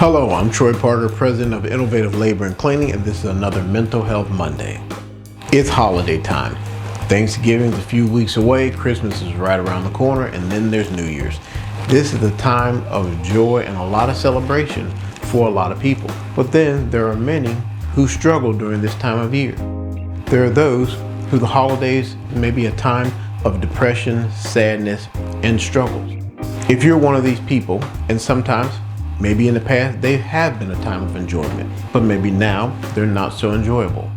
Hello, I'm Troy Parker, President of Innovative Labor and Cleaning, and this is another Mental Health Monday. It's holiday time. Thanksgiving's a few weeks away, Christmas is right around the corner, and then there's New Year's. This is the time of joy and a lot of celebration for a lot of people. But then there are many who struggle during this time of year. There are those who the holidays may be a time of depression, sadness, and struggles. If you're one of these people, and sometimes maybe in the past, they have been a time of enjoyment, but maybe now they're not so enjoyable.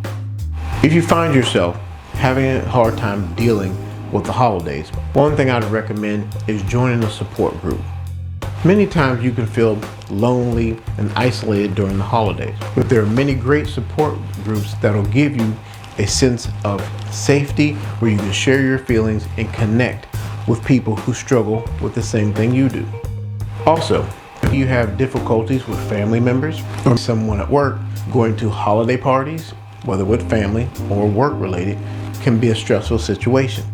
If you find yourself having a hard time dealing with the holidays, one thing I'd recommend is joining a support group. Many times you can feel lonely and isolated during the holidays, but there are many great support groups that'll give you a sense of safety where you can share your feelings and connect with people who struggle with the same thing you do. Also, if you have difficulties with family members or someone at work, going to holiday parties, whether with family or work related, can be a stressful situation.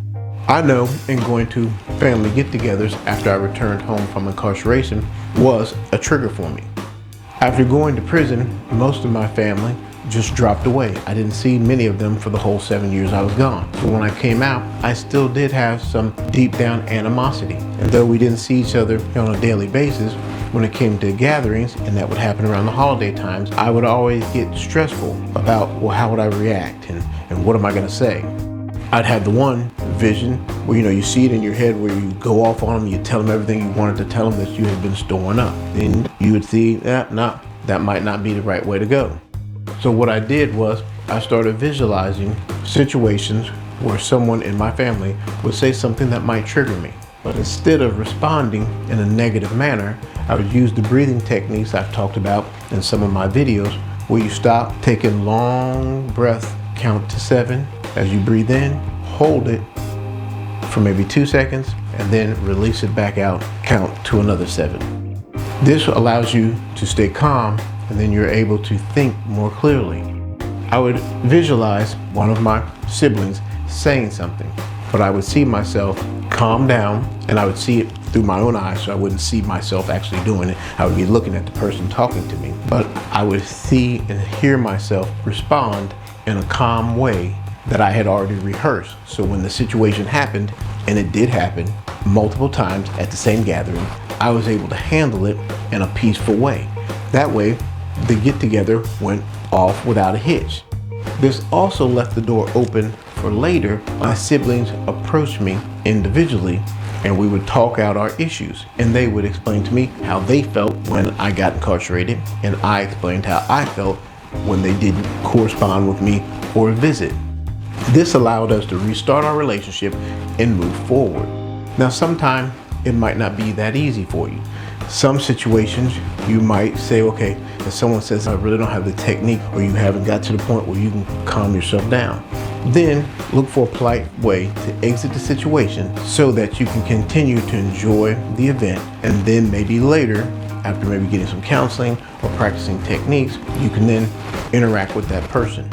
I know in going to family get-togethers after I returned home from incarceration was a trigger for me. After going to prison, most of my family just dropped away. I didn't see many of them for the whole 7 years I was gone. But when I came out, I still did have some deep down animosity. And though we didn't see each other on a daily basis, when it came to gatherings, and that would happen around the holiday times, I would always get stressful about, well, how would I react and what am I gonna say? I'd have the one vision where, you see it in your head where you go off on them, you tell them everything you wanted to tell them that you had been storing up. Then you would see, that might not be the right way to go. So what I did was I started visualizing situations where someone in my family would say something that might trigger me. But instead of responding in a negative manner, I would use the breathing techniques I've talked about in some of my videos, where you stop, take a long breath, count to 7. As you breathe in, hold it for maybe 2 seconds, and then release it back out, count to another 7. This allows you to stay calm, and then you're able to think more clearly. I would visualize one of my siblings saying something, but I would see myself calm down, and I would see it through my own eyes, so I wouldn't see myself actually doing it. I would be looking at the person talking to me, but I would see and hear myself respond in a calm way that I had already rehearsed. So when the situation happened, and it did happen multiple times at the same gathering, I was able to handle it in a peaceful way. That way, the get-together went off without a hitch. This also left the door open for later. My siblings approached me individually, and we would talk out our issues, and they would explain to me how they felt when I got incarcerated, and I explained how I felt when they didn't correspond with me or visit. This allowed us to restart our relationship and move forward. Now, sometimes it might not be that easy for you. Some situations you might say, okay, if someone says, I really don't have the technique, or you haven't got to the point where you can calm yourself down, then look for a polite way to exit the situation so that you can continue to enjoy the event. And then maybe later, after maybe getting some counseling or practicing techniques, you can then interact with that person.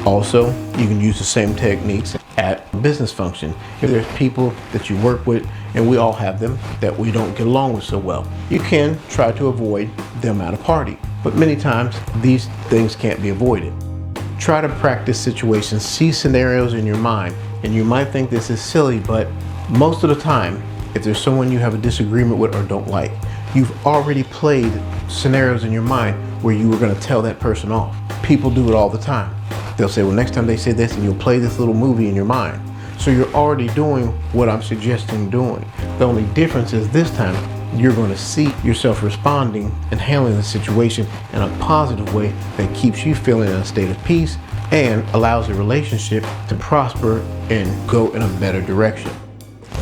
Also, you can use the same techniques at a business function. If there's people that you work with, and we all have them, that we don't get along with so well, you can try to avoid them at a party. But many times, these things can't be avoided. Try to practice situations, see scenarios in your mind, and you might think this is silly, but most of the time, if there's someone you have a disagreement with or don't like, you've already played scenarios in your mind where you were gonna tell that person off. People do it all the time. They'll say, well, next time they say this, and you'll play this little movie in your mind. So you're already doing what I'm suggesting doing. The only difference is this time, you're going to see yourself responding and handling the situation in a positive way that keeps you feeling in a state of peace and allows the relationship to prosper and go in a better direction.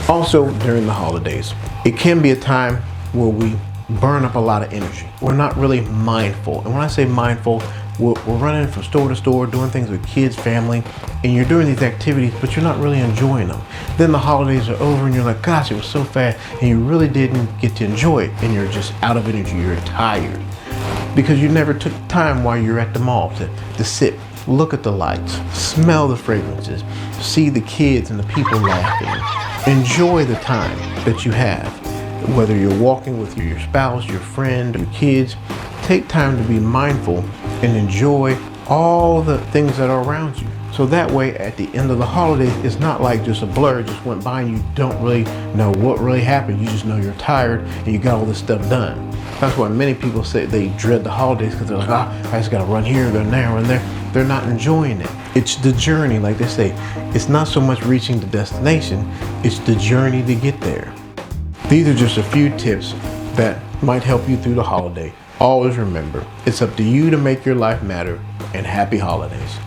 Also, during the holidays, it can be a time where we burn up a lot of energy. We're not really mindful. And when I say mindful, we're running from store to store, doing things with kids, family, and you're doing these activities, but you're not really enjoying them. Then the holidays are over and you're like, gosh, it was so fast, and you really didn't get to enjoy it, and you're just out of energy, you're tired. Because you never took time while you're at the mall to sit, look at the lights, smell the fragrances, see the kids and the people laughing. Enjoy the time that you have, whether you're walking with your spouse, your friend, your kids. take time to be mindful and enjoy all the things that are around you. So that way, at the end of the holidays, it's not like just a blur, it just went by and you don't really know what really happened. You just know you're tired and you got all this stuff done. That's why many people say they dread the holidays, because they're like, I just gotta run here, run there, run there. They're not enjoying it. It's the journey, like they say. It's not so much reaching the destination, it's the journey to get there. These are just a few tips that might help you through the holiday. Always remember, it's up to you to make your life matter, and happy holidays.